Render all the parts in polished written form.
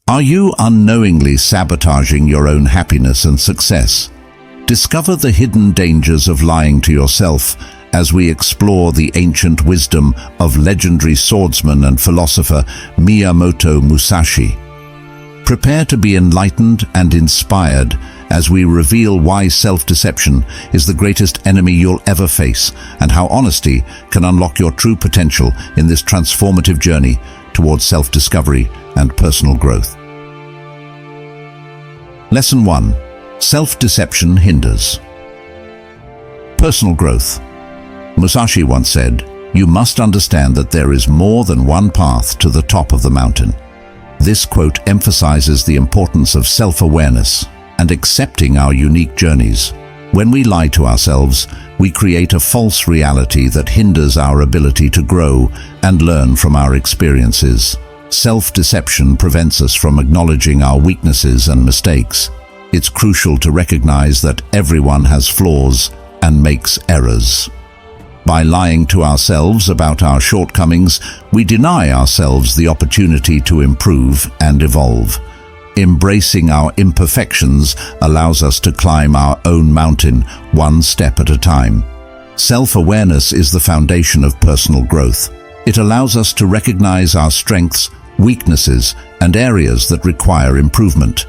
Are you unknowingly sabotaging your own happiness and success? Discover the hidden dangers of lying to yourself as we explore the ancient wisdom of legendary swordsman and philosopher Miyamoto Musashi. Prepare to be enlightened and inspired as we reveal why self-deception is the greatest enemy you'll ever face and how honesty can unlock your true potential in this transformative journey towards self-discovery and personal growth. Lesson 1. Self-deception hinders. Personal growth. Musashi once said, "You must understand that there is more than one path to the top of the mountain." This quote emphasizes the importance of self-awareness and accepting our unique journeys. When we lie to ourselves, we create a false reality that hinders our ability to grow and learn from our experiences. Self-deception prevents us from acknowledging our weaknesses and mistakes. It's crucial to recognize that everyone has flaws and makes errors. By lying to ourselves about our shortcomings, we deny ourselves the opportunity to improve and evolve. Embracing our imperfections allows us to climb our own mountain one step at a time. Self-awareness is the foundation of personal growth. It allows us to recognize our strengths, weaknesses, and areas that require improvement.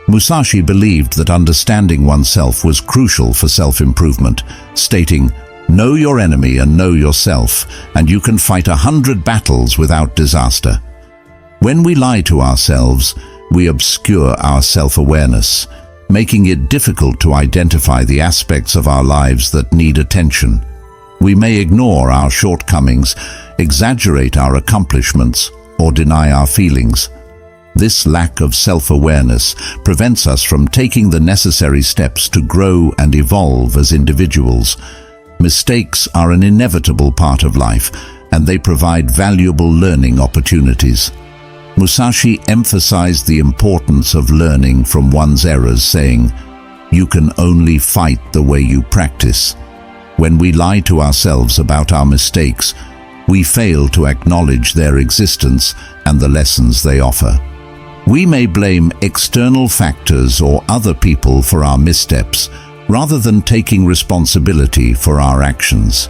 Musashi believed that understanding oneself was crucial for self-improvement, stating, "Know your enemy and know yourself, and you can fight 100 battles without disaster." When we lie to ourselves, we obscure our self-awareness, making it difficult to identify the aspects of our lives that need attention. We may ignore our shortcomings, exaggerate our accomplishments, or deny our feelings. This lack of self-awareness prevents us from taking the necessary steps to grow and evolve as individuals. Mistakes are an inevitable part of life, and they provide valuable learning opportunities. Musashi emphasized the importance of learning from one's errors, saying, "You can only fight the way you practice." When we lie to ourselves about our mistakes, we fail to acknowledge their existence and the lessons they offer. We may blame external factors or other people for our missteps, rather than taking responsibility for our actions.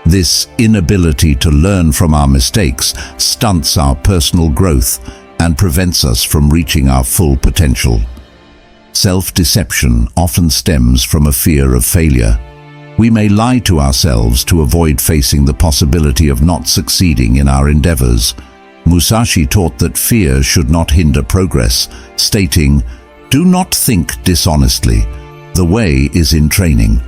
This inability to learn from our mistakes stunts our personal growth and prevents us from reaching our full potential. Self-deception often stems from a fear of failure. We may lie to ourselves to avoid facing the possibility of not succeeding in our endeavors. Musashi taught that fear should not hinder progress, stating, "Do not think dishonestly. The way is in training."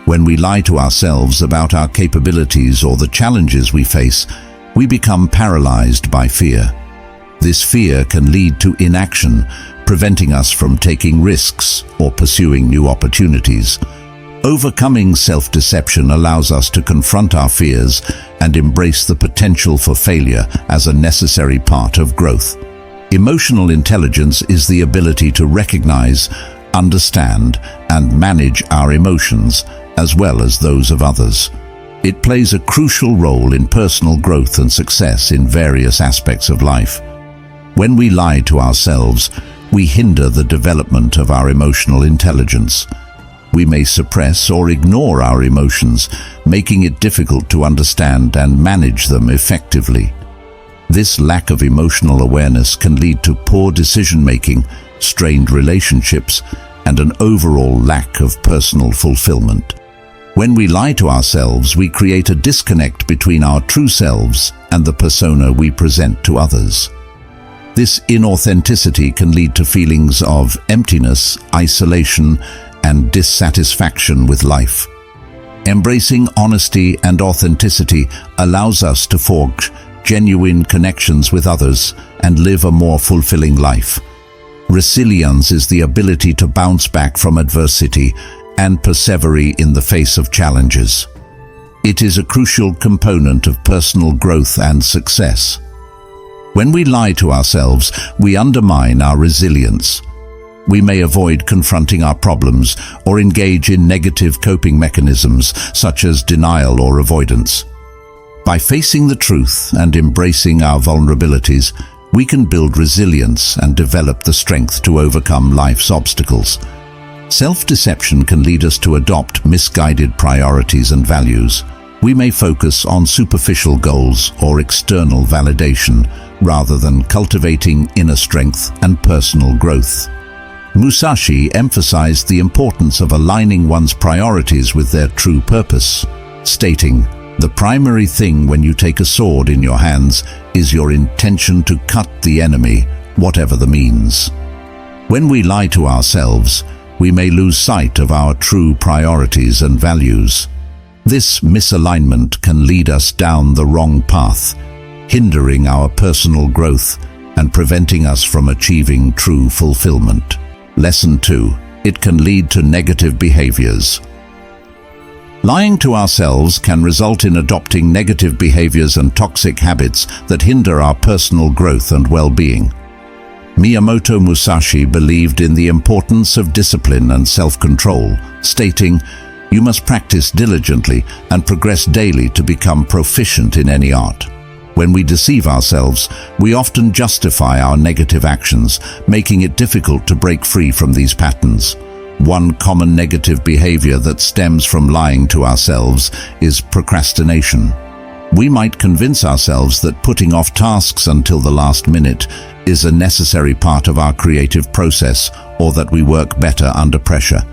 When we lie to ourselves about our capabilities or the challenges we face, we become paralyzed by fear. This fear can lead to inaction, preventing us from taking risks or pursuing new opportunities. Overcoming self-deception allows us to confront our fears and embrace the potential for failure as a necessary part of growth. Emotional intelligence is the ability to recognize, understand, and manage our emotions, as well as those of others. It plays a crucial role in personal growth and success in various aspects of life. When we lie to ourselves, we hinder the development of our emotional intelligence. We may suppress or ignore our emotions, making it difficult to understand and manage them effectively. This lack of emotional awareness can lead to poor decision-making, strained relationships, and an overall lack of personal fulfillment. When we lie to ourselves, we create a disconnect between our true selves and the persona we present to others. This inauthenticity can lead to feelings of emptiness, isolation, and dissatisfaction with life. Embracing honesty and authenticity allows us to forge genuine connections with others and live a more fulfilling life. Resilience is the ability to bounce back from adversity and persevere in the face of challenges. It is a crucial component of personal growth and success. When we lie to ourselves, we undermine our resilience. We may avoid confronting our problems or engage in negative coping mechanisms such as denial or avoidance. By facing the truth and embracing our vulnerabilities, we can build resilience and develop the strength to overcome life's obstacles. Self-deception can lead us to adopt misguided priorities and values. We may focus on superficial goals or external validation rather than cultivating inner strength and personal growth. Musashi emphasized the importance of aligning one's priorities with their true purpose, stating, "The primary thing when you take a sword in your hands is your intention to cut the enemy, whatever the means." When we lie to ourselves, we may lose sight of our true priorities and values. This misalignment can lead us down the wrong path, hindering our personal growth and preventing us from achieving true fulfillment. Lesson 2. It can lead to negative behaviors. Lying to ourselves can result in adopting negative behaviors and toxic habits that hinder our personal growth and well-being. Miyamoto Musashi believed in the importance of discipline and self-control, stating, "You must practice diligently and progress daily to become proficient in any art." When we deceive ourselves, we often justify our negative actions, making it difficult to break free from these patterns. One common negative behavior that stems from lying to ourselves is procrastination. We might convince ourselves that putting off tasks until the last minute is a necessary part of our creative process, or that we work better under pressure.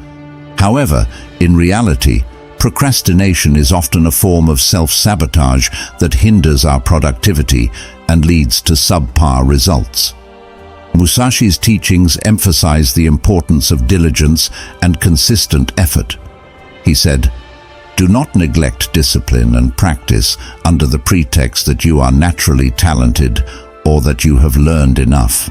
However, in reality, procrastination is often a form of self-sabotage that hinders our productivity and leads to subpar results. Musashi's teachings emphasize the importance of diligence and consistent effort. He said, "Do not neglect discipline and practice under the pretext that you are naturally talented or that you have learned enough."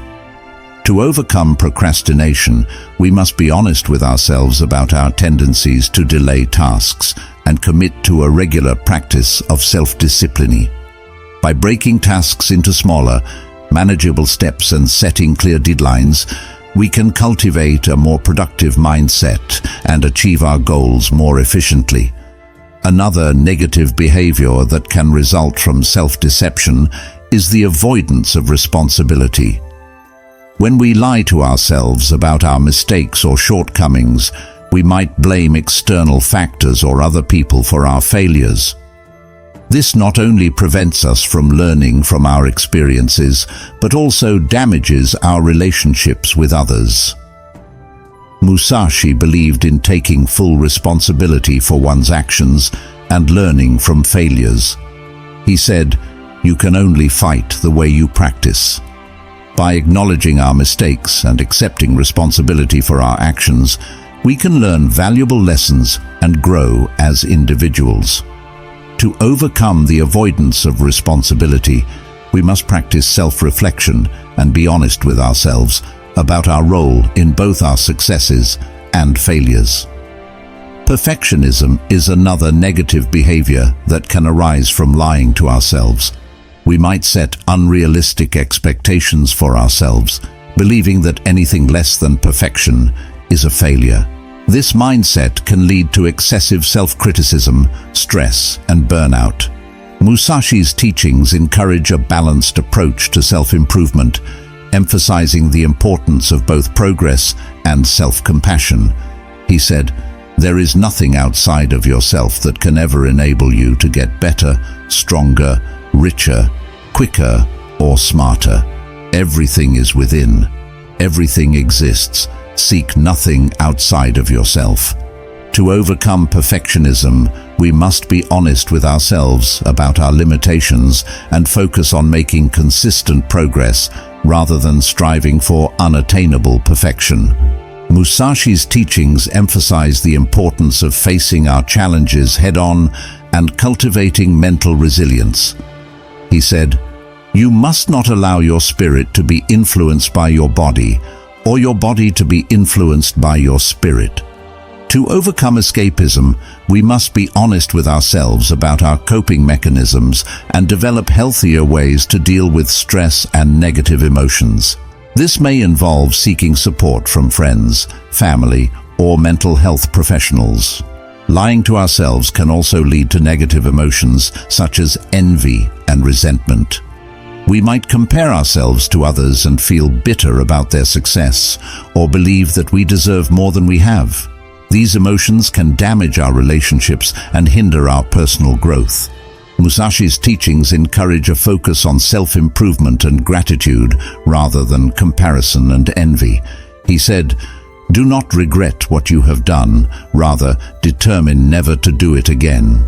To overcome procrastination, we must be honest with ourselves about our tendencies to delay tasks and commit to a regular practice of self-discipline. By breaking tasks into smaller, manageable steps and setting clear deadlines, we can cultivate a more productive mindset and achieve our goals more efficiently. Another negative behavior that can result from self-deception is the avoidance of responsibility. When we lie to ourselves about our mistakes or shortcomings, we might blame external factors or other people for our failures. This not only prevents us from learning from our experiences, but also damages our relationships with others. Musashi believed in taking full responsibility for one's actions and learning from failures. He said, "You can only fight the way you practice." By acknowledging our mistakes and accepting responsibility for our actions, we can learn valuable lessons and grow as individuals. To overcome the avoidance of responsibility, we must practice self-reflection and be honest with ourselves about our role in both our successes and failures. Perfectionism is another negative behavior that can arise from lying to ourselves. We might set unrealistic expectations for ourselves, believing that anything less than perfection is a failure. This mindset can lead to excessive self-criticism, stress, and burnout. Musashi's teachings encourage a balanced approach to self-improvement, emphasizing the importance of both progress and self-compassion. He said, "There is nothing outside of yourself that can ever enable you to get better, stronger, richer, quicker, or smarter. Everything is within. Everything exists. Seek nothing outside of yourself." To overcome perfectionism, we must be honest with ourselves about our limitations and focus on making consistent progress rather than striving for unattainable perfection. Musashi's teachings emphasize the importance of facing our challenges head-on and cultivating mental resilience. He said, "You must not allow your spirit to be influenced by your body, or your body to be influenced by your spirit." To overcome escapism, we must be honest with ourselves about our coping mechanisms and develop healthier ways to deal with stress and negative emotions. This may involve seeking support from friends, family, or mental health professionals. Lying to ourselves can also lead to negative emotions such as envy and resentment. We might compare ourselves to others and feel bitter about their success, or believe that we deserve more than we have. These emotions can damage our relationships and hinder our personal growth. Musashi's teachings encourage a focus on self-improvement and gratitude rather than comparison and envy. He said, "Do not regret what you have done, rather determine never to do it again."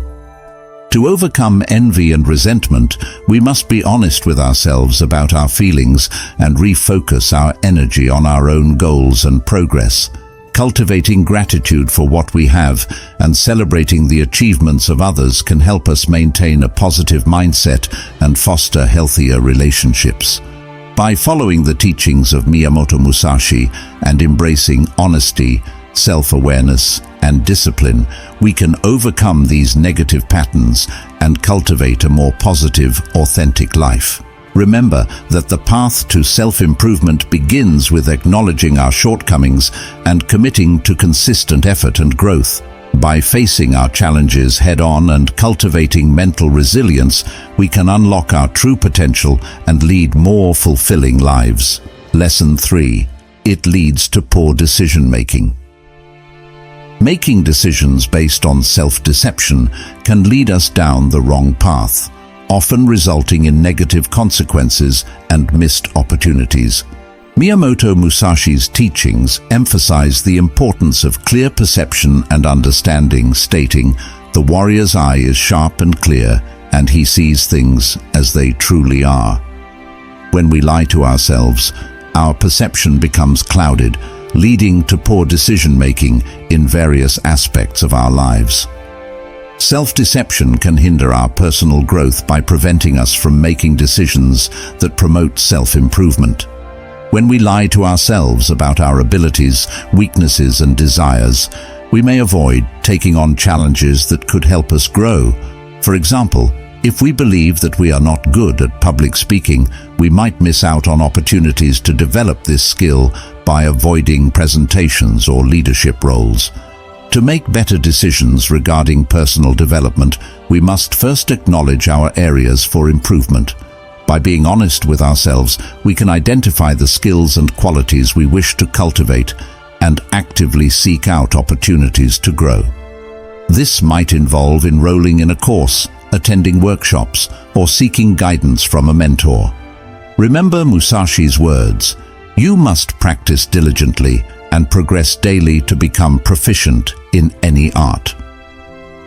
To overcome envy and resentment, we must be honest with ourselves about our feelings and refocus our energy on our own goals and progress. Cultivating gratitude for what we have and celebrating the achievements of others can help us maintain a positive mindset and foster healthier relationships. By following the teachings of Miyamoto Musashi and embracing honesty, self-awareness, and discipline, we can overcome these negative patterns and cultivate a more positive, authentic life. Remember that the path to self-improvement begins with acknowledging our shortcomings and committing to consistent effort and growth. By facing our challenges head-on and cultivating mental resilience, we can unlock our true potential and lead more fulfilling lives. Lesson 3. It leads to poor decision-making. Making decisions based on self-deception can lead us down the wrong path, often resulting in negative consequences and missed opportunities. Miyamoto Musashi's teachings emphasize the importance of clear perception and understanding, stating, "The warrior's eye is sharp and clear, and he sees things as they truly are." When we lie to ourselves, our perception becomes clouded, leading to poor decision-making in various aspects of our lives. Self-deception can hinder our personal growth by preventing us from making decisions that promote self-improvement. When we lie to ourselves about our abilities, weaknesses, and desires, we may avoid taking on challenges that could help us grow. For example, if we believe that we are not good at public speaking, we might miss out on opportunities to develop this skill by avoiding presentations or leadership roles. To make better decisions regarding personal development, we must first acknowledge our areas for improvement. By being honest with ourselves, we can identify the skills and qualities we wish to cultivate and actively seek out opportunities to grow. This might involve enrolling in a course, attending workshops, or seeking guidance from a mentor. Remember Musashi's words, "You must practice diligently and progress daily to become proficient in any art."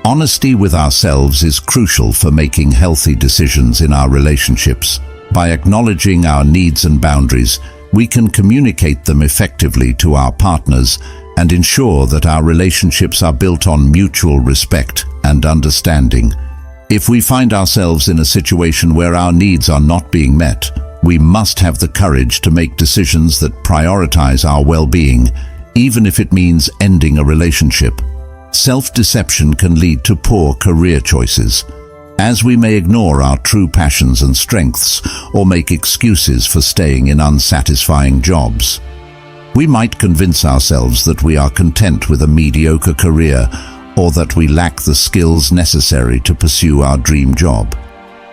Honesty with ourselves is crucial for making healthy decisions in our relationships. By acknowledging our needs and boundaries, we can communicate them effectively to our partners and ensure that our relationships are built on mutual respect and understanding. If we find ourselves in a situation where our needs are not being met, we must have the courage to make decisions that prioritize our well-being, even if it means ending a relationship. Self-deception can lead to poor career choices, as we may ignore our true passions and strengths or make excuses for staying in unsatisfying jobs. We might convince ourselves that we are content with a mediocre career or that we lack the skills necessary to pursue our dream job.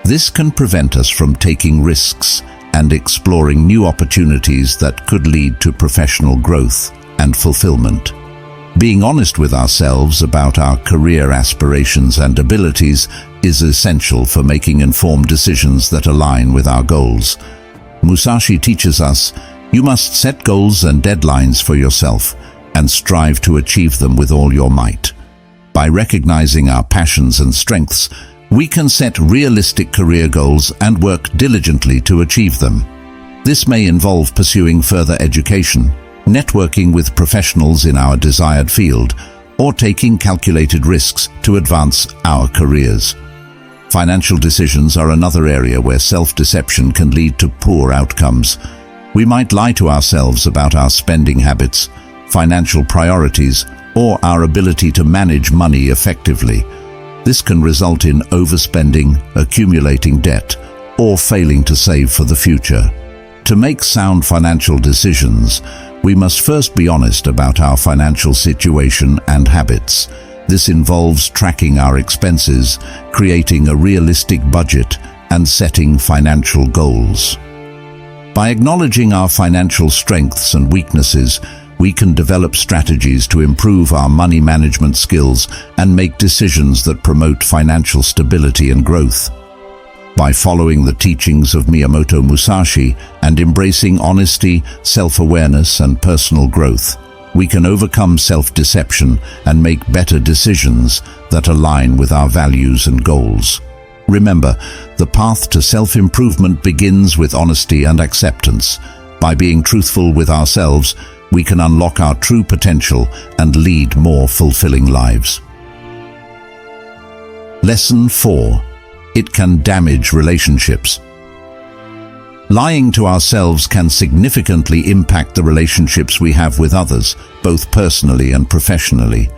This can prevent us from taking risks and exploring new opportunities that could lead to professional growth and fulfillment. Being honest with ourselves about our career aspirations and abilities is essential for making informed decisions that align with our goals. Musashi teaches us, "You must set goals and deadlines for yourself and strive to achieve them with all your might." By recognizing our passions and strengths, we can set realistic career goals and work diligently to achieve them. This may involve pursuing further education, networking with professionals in our desired field, or taking calculated risks to advance our careers. Financial decisions are another area where self-deception can lead to poor outcomes. We might lie to ourselves about our spending habits, financial priorities, or our ability to manage money effectively. This can result in overspending, accumulating debt, or failing to save for the future. To make sound financial decisions, we must first be honest about our financial situation and habits. This involves tracking our expenses, creating a realistic budget, and setting financial goals. By acknowledging our financial strengths and weaknesses, we can develop strategies to improve our money management skills and make decisions that promote financial stability and growth. By following the teachings of Miyamoto Musashi and embracing honesty, self-awareness, and personal growth, we can overcome self-deception and make better decisions that align with our values and goals. Remember, the path to self-improvement begins with honesty and acceptance. By being truthful with ourselves, we can unlock our true potential and lead more fulfilling lives. Lesson 4. It can damage relationships. Lying to ourselves can significantly impact the relationships we have with others, both personally and professionally.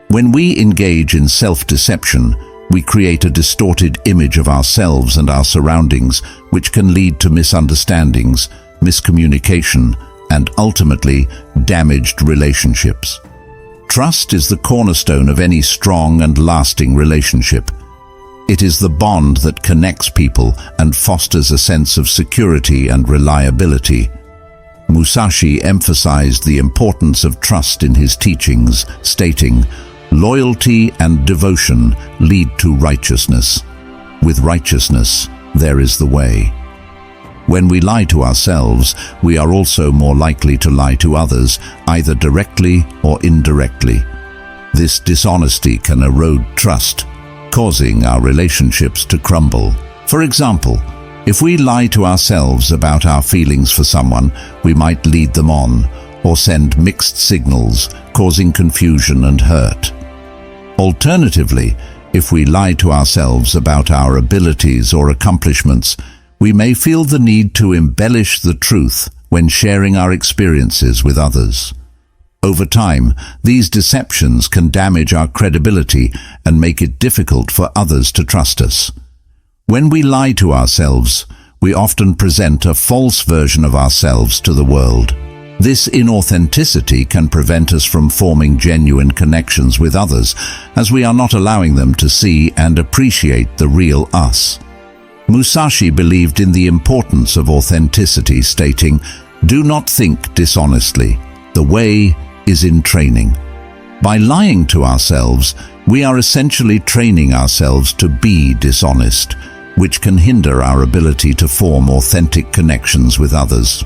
When we engage in self-deception, we create a distorted image of ourselves and our surroundings, which can lead to misunderstandings, miscommunication, and ultimately damaged relationships. Trust is the cornerstone of any strong and lasting relationship. It is the bond that connects people and fosters a sense of security and reliability. Musashi emphasized the importance of trust in his teachings, stating, "Loyalty and devotion lead to righteousness. With righteousness, there is the way." When we lie to ourselves, we are also more likely to lie to others, either directly or indirectly. This dishonesty can erode trust, causing our relationships to crumble. For example, if we lie to ourselves about our feelings for someone, we might lead them on or send mixed signals, causing confusion and hurt. Alternatively, if we lie to ourselves about our abilities or accomplishments, we may feel the need to embellish the truth when sharing our experiences with others. Over time, these deceptions can damage our credibility and make it difficult for others to trust us. When we lie to ourselves, we often present a false version of ourselves to the world. This inauthenticity can prevent us from forming genuine connections with others, as we are not allowing them to see and appreciate the real us. Musashi believed in the importance of authenticity, stating, "Do not think dishonestly. The way is in training." By lying to ourselves, we are essentially training ourselves to be dishonest, which can hinder our ability to form authentic connections with others.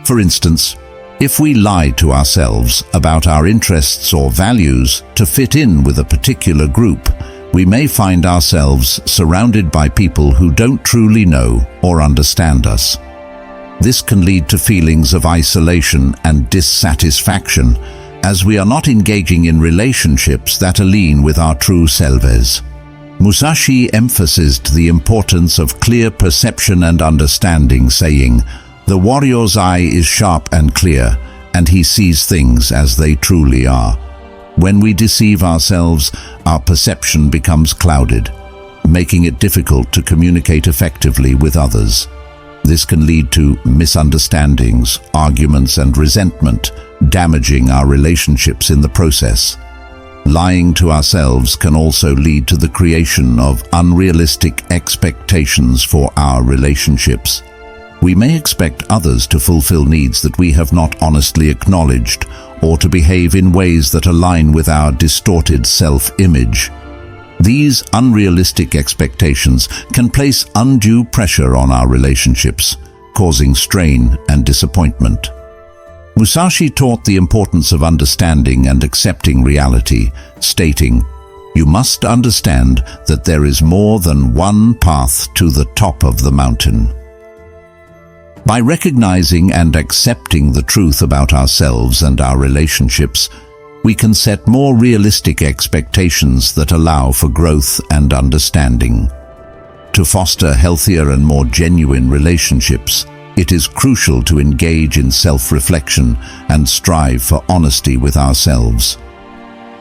For instance, if we lie to ourselves about our interests or values to fit in with a particular group, we may find ourselves surrounded by people who don't truly know or understand us. This can lead to feelings of isolation and dissatisfaction, as we are not engaging in relationships that align with our true selves. Musashi emphasized the importance of clear perception and understanding, saying, "The warrior's eye is sharp and clear, and he sees things as they truly are." When we deceive ourselves, our perception becomes clouded, making it difficult to communicate effectively with others. This can lead to misunderstandings, arguments, and resentment, damaging our relationships in the process. Lying to ourselves can also lead to the creation of unrealistic expectations for our relationships. We may expect others to fulfill needs that we have not honestly acknowledged, or to behave in ways that align with our distorted self-image. These unrealistic expectations can place undue pressure on our relationships, causing strain and disappointment. Musashi taught the importance of understanding and accepting reality, stating, "You must understand that there is more than one path to the top of the mountain." By recognizing and accepting the truth about ourselves and our relationships, we can set more realistic expectations that allow for growth and understanding. To foster healthier and more genuine relationships, it is crucial to engage in self-reflection and strive for honesty with ourselves.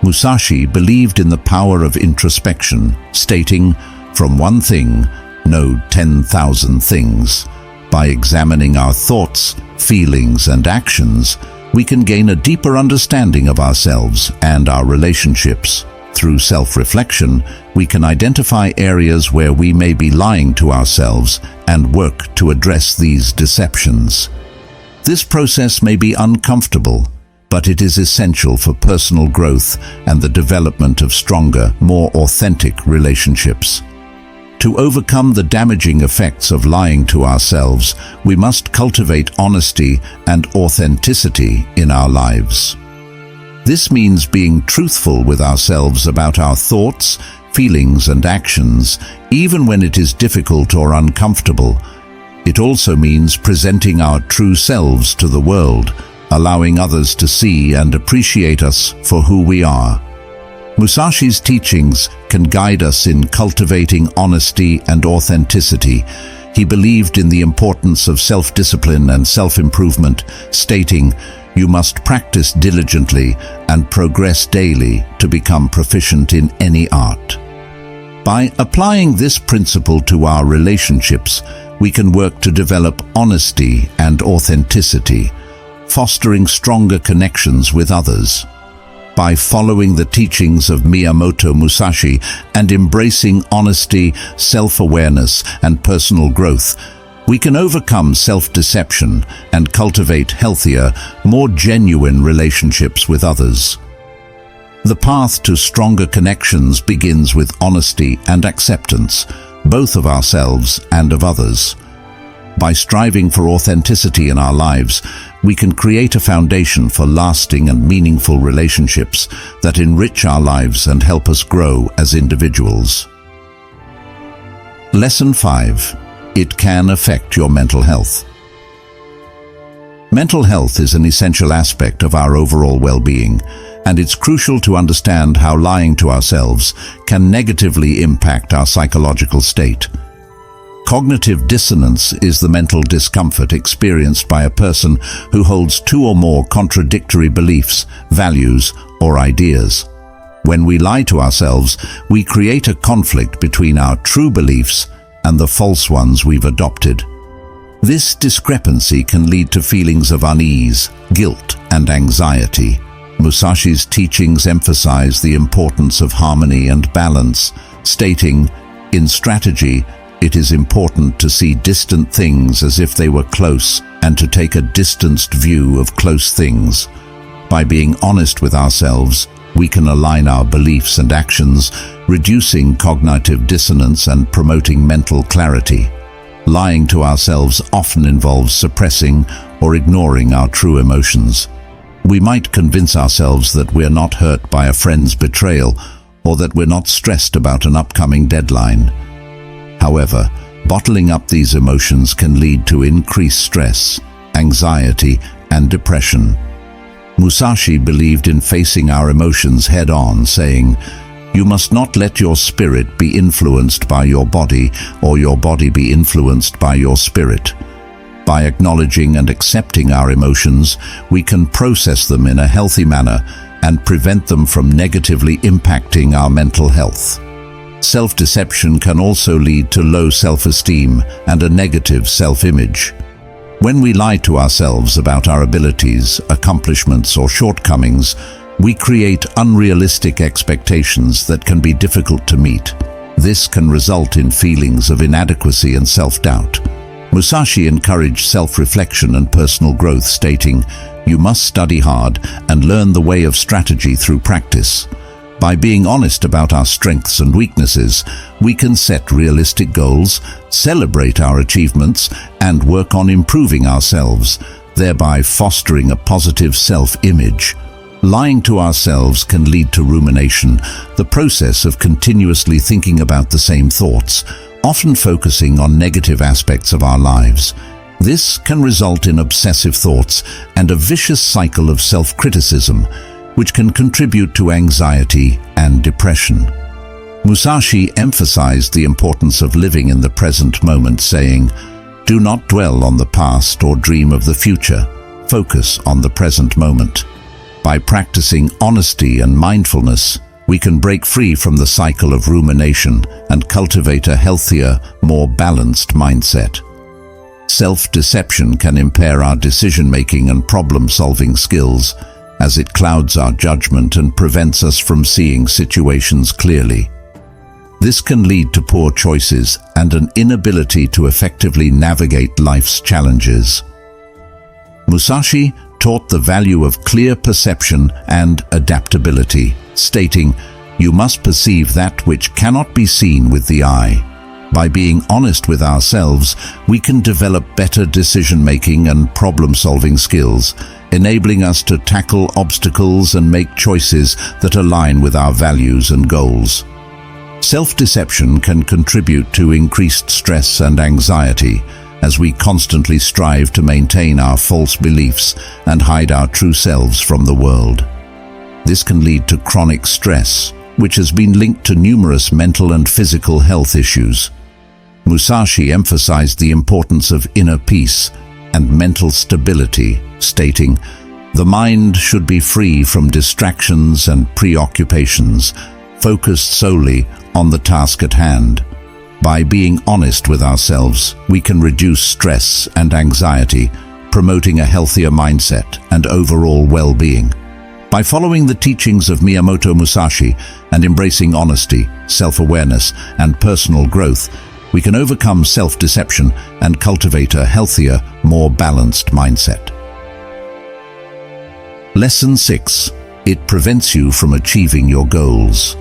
Musashi believed in the power of introspection, stating, "From one thing, know 10,000 things." By examining our thoughts, feelings, and actions, we can gain a deeper understanding of ourselves and our relationships. Through self-reflection, we can identify areas where we may be lying to ourselves and work to address these deceptions. This process may be uncomfortable, but it is essential for personal growth and the development of stronger, more authentic relationships. To overcome the damaging effects of lying to ourselves, we must cultivate honesty and authenticity in our lives. This means being truthful with ourselves about our thoughts, feelings, and actions, even when it is difficult or uncomfortable. It also means presenting our true selves to the world, allowing others to see and appreciate us for who we are. Musashi's teachings can guide us in cultivating honesty and authenticity. He believed in the importance of self-discipline and self-improvement, stating, "You must practice diligently and progress daily to become proficient in any art." By applying this principle to our relationships, we can work to develop honesty and authenticity, fostering stronger connections with others. By following the teachings of Miyamoto Musashi and embracing honesty, self-awareness, and personal growth, we can overcome self-deception and cultivate healthier, more genuine relationships with others. The path to stronger connections begins with honesty and acceptance, both of ourselves and of others. By striving for authenticity in our lives, we can create a foundation for lasting and meaningful relationships that enrich our lives and help us grow as individuals. Lesson 5. It can affect your mental health. Mental health is an essential aspect of our overall well-being, and it's crucial to understand how lying to ourselves can negatively impact our psychological state. Cognitive dissonance is the mental discomfort experienced by a person who holds two or more contradictory beliefs, values, or ideas. When we lie to ourselves, we create a conflict between our true beliefs and the false ones we've adopted. This discrepancy can lead to feelings of unease, guilt, and anxiety. Musashi's teachings emphasize the importance of harmony and balance, stating, "In strategy, it is important to see distant things as if they were close and to take a distanced view of close things." By being honest with ourselves, we can align our beliefs and actions, reducing cognitive dissonance and promoting mental clarity. Lying to ourselves often involves suppressing or ignoring our true emotions. We might convince ourselves that we're not hurt by a friend's betrayal or that we're not stressed about an upcoming deadline. However, bottling up these emotions can lead to increased stress, anxiety, and depression. Musashi believed in facing our emotions head-on, saying, "You must not let your spirit be influenced by your body, or your body be influenced by your spirit." By acknowledging and accepting our emotions, we can process them in a healthy manner and prevent them from negatively impacting our mental health. Self-deception can also lead to low self-esteem and a negative self-image. When we lie to ourselves about our abilities, accomplishments, or shortcomings, we create unrealistic expectations that can be difficult to meet. This can result in feelings of inadequacy and self-doubt. Musashi encouraged self-reflection and personal growth, stating, "You must study hard and learn the way of strategy through practice." By being honest about our strengths and weaknesses, we can set realistic goals, celebrate our achievements, and work on improving ourselves, thereby fostering a positive self-image. Lying to ourselves can lead to rumination, the process of continuously thinking about the same thoughts, often focusing on negative aspects of our lives. This can result in obsessive thoughts and a vicious cycle of self-criticism, which can contribute to anxiety and depression. Musashi emphasized the importance of living in the present moment, saying, "Do not dwell on the past or dream of the future. Focus on the present moment." By practicing honesty and mindfulness, we can break free from the cycle of rumination and cultivate a healthier, more balanced mindset. Self-deception can impair our decision-making and problem-solving skills. as it clouds our judgment and prevents us from seeing situations clearly. This can lead to poor choices and an inability to effectively navigate life's challenges. Musashi taught the value of clear perception and adaptability, stating, "You must perceive that which cannot be seen with the eye." By being honest with ourselves, we can develop better decision-making and problem-solving skills, enabling us to tackle obstacles and make choices that align with our values and goals. Self-deception can contribute to increased stress and anxiety, as we constantly strive to maintain our false beliefs and hide our true selves from the world. This can lead to chronic stress, which has been linked to numerous mental and physical health issues. Musashi emphasized the importance of inner peace and mental stability, stating, "The mind should be free from distractions and preoccupations, focused solely on the task at hand." By being honest with ourselves, we can reduce stress and anxiety, promoting a healthier mindset and overall well-being. By following the teachings of Miyamoto Musashi and embracing honesty, self-awareness, and personal growth, we can overcome self-deception and cultivate a healthier, more balanced mindset. Lesson 6. It prevents you from achieving your goals.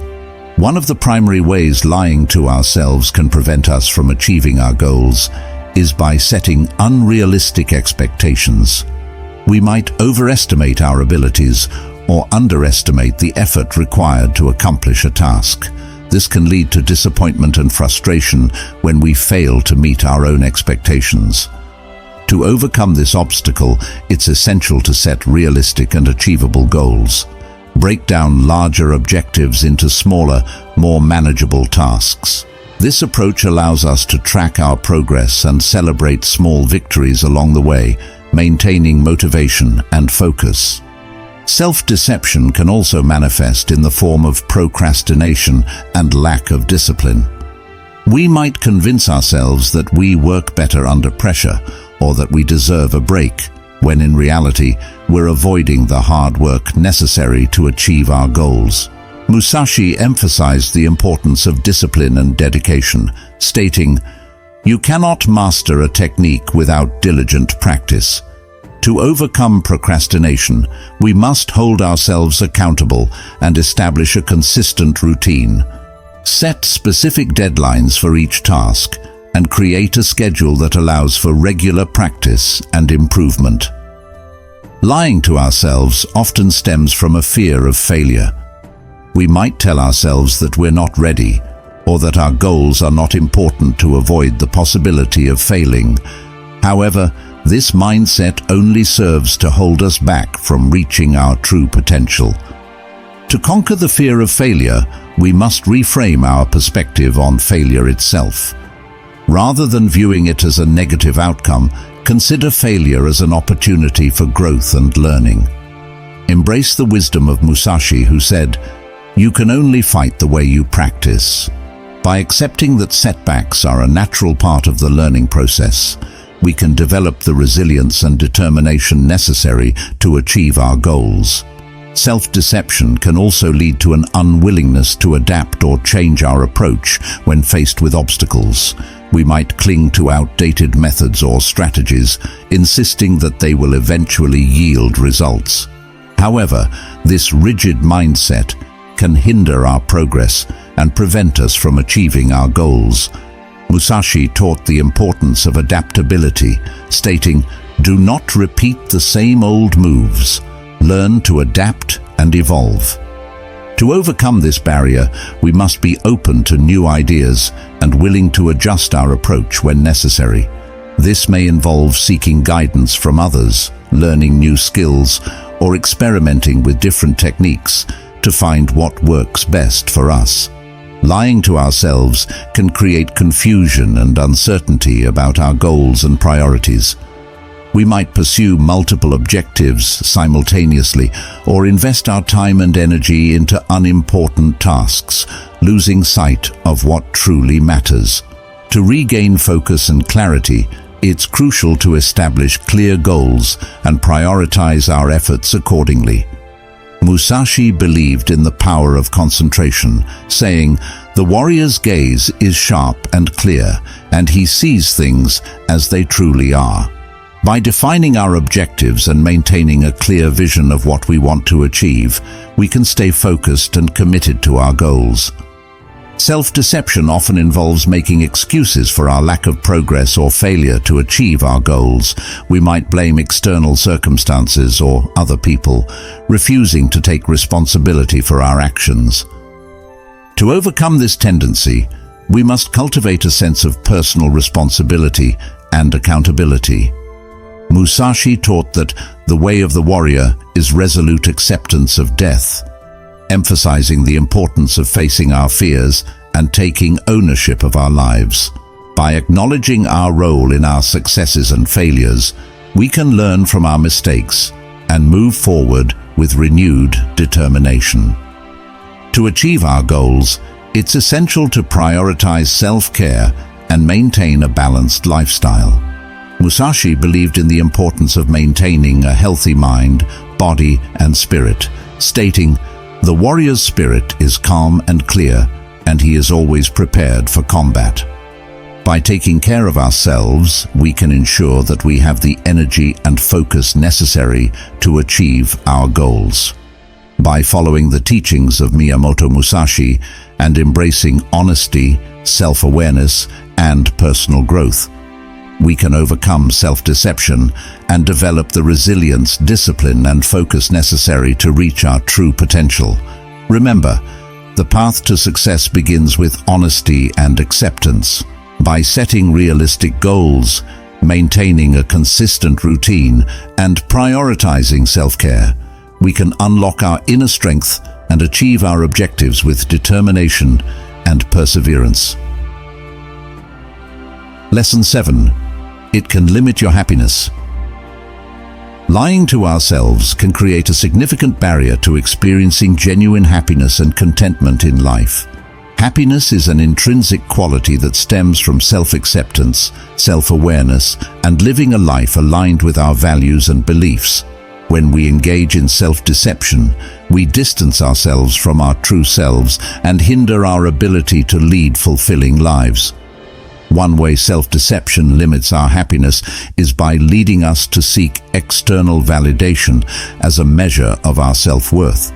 One of the primary ways lying to ourselves can prevent us from achieving our goals is by setting unrealistic expectations. We might overestimate our abilities or underestimate the effort required to accomplish a task. This can lead to disappointment and frustration when we fail to meet our own expectations. To overcome this obstacle, it's essential to set realistic and achievable goals. Break down larger objectives into smaller, more manageable tasks. This approach allows us to track our progress and celebrate small victories along the way, maintaining motivation and focus. Self-deception can also manifest in the form of procrastination and lack of discipline. We might convince ourselves that we work better under pressure or that we deserve a break, when in reality, we're avoiding the hard work necessary to achieve our goals. Musashi emphasized the importance of discipline and dedication, stating, "You cannot master a technique without diligent practice." To overcome procrastination, we must hold ourselves accountable and establish a consistent routine. Set specific deadlines for each task and create a schedule that allows for regular practice and improvement. Lying to ourselves often stems from a fear of failure. We might tell ourselves that we're not ready or that our goals are not important to avoid the possibility of failing. However, this mindset only serves to hold us back from reaching our true potential. To conquer the fear of failure, we must reframe our perspective on failure itself. Rather than viewing it as a negative outcome, consider failure as an opportunity for growth and learning. Embrace the wisdom of Musashi, who said, "You can only fight the way you practice." By accepting that setbacks are a natural part of the learning process, we can develop the resilience and determination necessary to achieve our goals. Self-deception can also lead to an unwillingness to adapt or change our approach when faced with obstacles. We might cling to outdated methods or strategies, insisting that they will eventually yield results. However, this rigid mindset can hinder our progress and prevent us from achieving our goals. Musashi taught the importance of adaptability, stating, "Do not repeat the same old moves. Learn to adapt and evolve." To overcome this barrier, we must be open to new ideas and willing to adjust our approach when necessary. This may involve seeking guidance from others, learning new skills, or experimenting with different techniques to find what works best for us. Lying to ourselves can create confusion and uncertainty about our goals and priorities. We might pursue multiple objectives simultaneously or invest our time and energy into unimportant tasks, losing sight of what truly matters. To regain focus and clarity, it's crucial to establish clear goals and prioritize our efforts accordingly. Musashi believed in the power of concentration, saying, "The warrior's gaze is sharp and clear, and he sees things as they truly are." By defining our objectives and maintaining a clear vision of what we want to achieve, we can stay focused and committed to our goals. Self-deception often involves making excuses for our lack of progress or failure to achieve our goals. We might blame external circumstances or other people, refusing to take responsibility for our actions. To overcome this tendency, we must cultivate a sense of personal responsibility and accountability. Musashi taught that the way of the warrior is resolute acceptance of death, emphasizing the importance of facing our fears and taking ownership of our lives. By acknowledging our role in our successes and failures, we can learn from our mistakes and move forward with renewed determination. To achieve our goals, it's essential to prioritize self-care and maintain a balanced lifestyle. Musashi believed in the importance of maintaining a healthy mind, body, and spirit, stating, "The warrior's spirit is calm and clear, and he is always prepared for combat." By taking care of ourselves, we can ensure that we have the energy and focus necessary to achieve our goals. By following the teachings of Miyamoto Musashi and embracing honesty, self-awareness, and personal growth, we can overcome self-deception and develop the resilience, discipline, and focus necessary to reach our true potential. Remember, the path to success begins with honesty and acceptance. By setting realistic goals, maintaining a consistent routine, and prioritizing self-care, we can unlock our inner strength and achieve our objectives with determination and perseverance. Lesson 7. It can limit your happiness. Lying to ourselves can create a significant barrier to experiencing genuine happiness and contentment in life. Happiness is an intrinsic quality that stems from self-acceptance, self-awareness, and living a life aligned with our values and beliefs. When we engage in self-deception, we distance ourselves from our true selves and hinder our ability to lead fulfilling lives. One way self-deception limits our happiness is by leading us to seek external validation as a measure of our self-worth.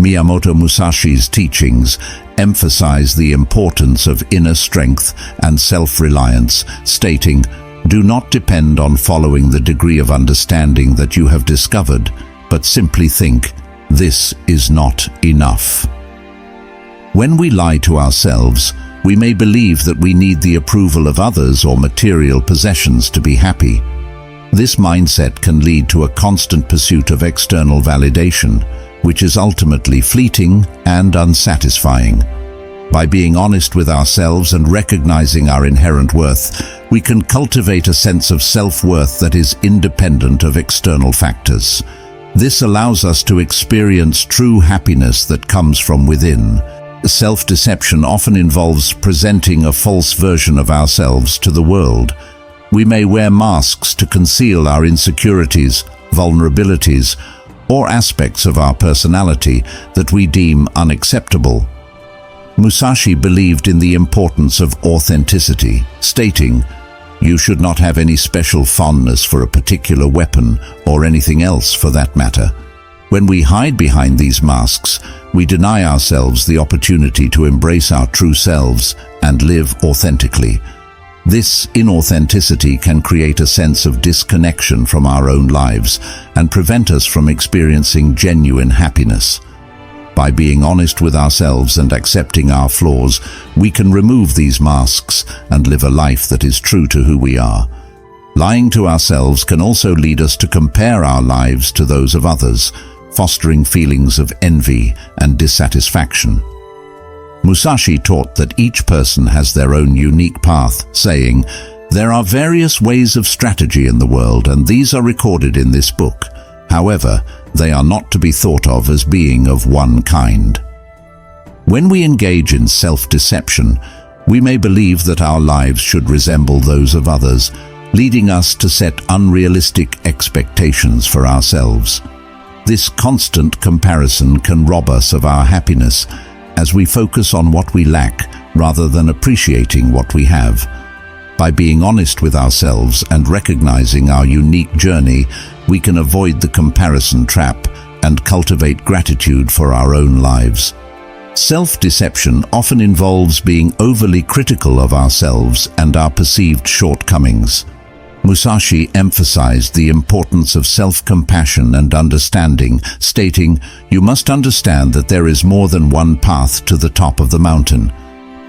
Miyamoto Musashi's teachings emphasize the importance of inner strength and self-reliance, stating, "Do not depend on following the degree of understanding that you have discovered, but simply think, this is not enough." When we lie to ourselves, we may believe that we need the approval of others or material possessions to be happy. This mindset can lead to a constant pursuit of external validation, which is ultimately fleeting and unsatisfying. By being honest with ourselves and recognizing our inherent worth, we can cultivate a sense of self-worth that is independent of external factors. This allows us to experience true happiness that comes from within. Self-deception often involves presenting a false version of ourselves to the world. We may wear masks to conceal our insecurities, vulnerabilities, or aspects of our personality that we deem unacceptable. Musashi believed in the importance of authenticity, stating, "You should not have any special fondness for a particular weapon or anything else for that matter." When we hide behind these masks, we deny ourselves the opportunity to embrace our true selves and live authentically. This inauthenticity can create a sense of disconnection from our own lives and prevent us from experiencing genuine happiness. By being honest with ourselves and accepting our flaws, we can remove these masks and live a life that is true to who we are. Lying to ourselves can also lead us to compare our lives to those of others, fostering feelings of envy and dissatisfaction. Musashi taught that each person has their own unique path, saying, "There are various ways of strategy in the world, and these are recorded in this book. However, they are not to be thought of as being of one kind." When we engage in self-deception, we may believe that our lives should resemble those of others, leading us to set unrealistic expectations for ourselves. This constant comparison can rob us of our happiness as we focus on what we lack rather than appreciating what we have. By being honest with ourselves and recognizing our unique journey, we can avoid the comparison trap and cultivate gratitude for our own lives. Self-deception often involves being overly critical of ourselves and our perceived shortcomings. Musashi emphasized the importance of self-compassion and understanding, stating, "You must understand that there is more than one path to the top of the mountain."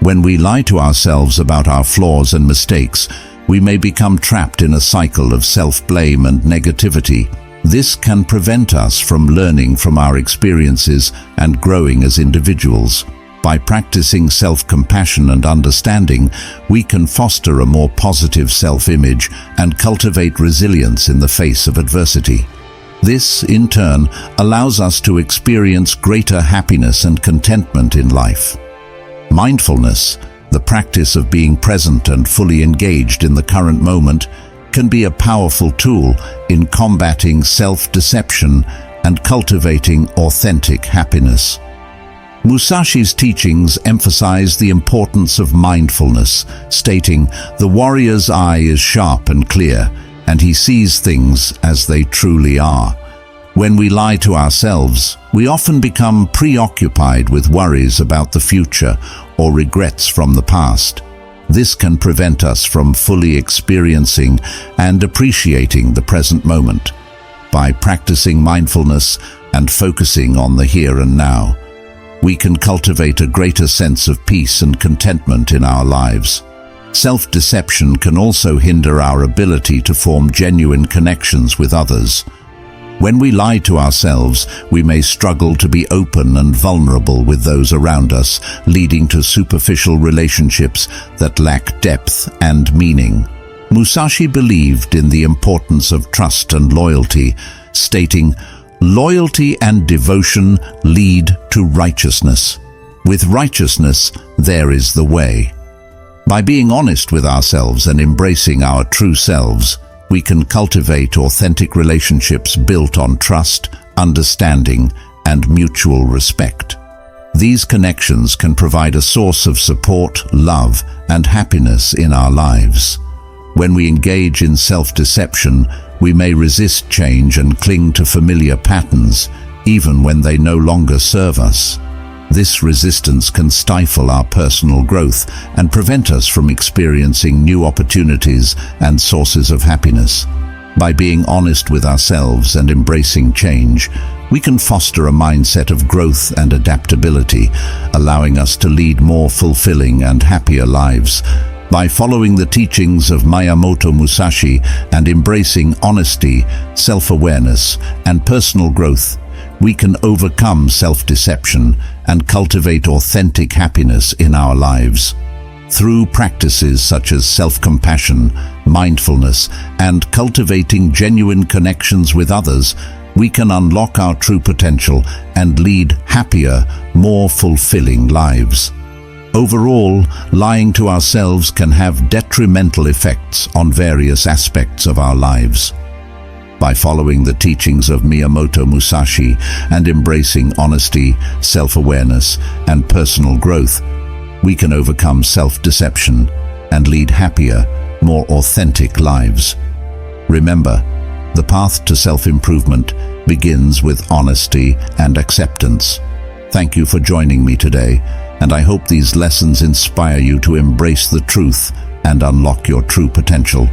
When we lie to ourselves about our flaws and mistakes, we may become trapped in a cycle of self-blame and negativity. This can prevent us from learning from our experiences and growing as individuals. By practicing self-compassion and understanding, we can foster a more positive self-image and cultivate resilience in the face of adversity. This, in turn, allows us to experience greater happiness and contentment in life. Mindfulness, the practice of being present and fully engaged in the current moment, can be a powerful tool in combating self-deception and cultivating authentic happiness. Musashi's teachings emphasize the importance of mindfulness, stating, "The warrior's eye is sharp and clear, and he sees things as they truly are." When we lie to ourselves, we often become preoccupied with worries about the future or regrets from the past. This can prevent us from fully experiencing and appreciating the present moment. By practicing mindfulness and focusing on the here and now, we can cultivate a greater sense of peace and contentment in our lives. Self-deception can also hinder our ability to form genuine connections with others. When we lie to ourselves, we may struggle to be open and vulnerable with those around us, leading to superficial relationships that lack depth and meaning. Musashi believed in the importance of trust and loyalty, stating, "Loyalty and devotion lead to righteousness. With righteousness, there is the way." By being honest with ourselves and embracing our true selves, we can cultivate authentic relationships built on trust, understanding, and mutual respect. These connections can provide a source of support, love, and happiness in our lives. When we engage in self-deception, we may resist change and cling to familiar patterns, even when they no longer serve us. This resistance can stifle our personal growth and prevent us from experiencing new opportunities and sources of happiness. By being honest with ourselves and embracing change, we can foster a mindset of growth and adaptability, allowing us to lead more fulfilling and happier lives. By following the teachings of Miyamoto Musashi and embracing honesty, self-awareness, and personal growth, we can overcome self-deception and cultivate authentic happiness in our lives. Through practices such as self-compassion, mindfulness, and cultivating genuine connections with others, we can unlock our true potential and lead happier, more fulfilling lives. Overall, lying to ourselves can have detrimental effects on various aspects of our lives. By following the teachings of Miyamoto Musashi and embracing honesty, self-awareness, and personal growth, we can overcome self-deception and lead happier, more authentic lives. Remember, the path to self-improvement begins with honesty and acceptance. Thank you for joining me today, and I hope these lessons inspire you to embrace the truth and unlock your true potential.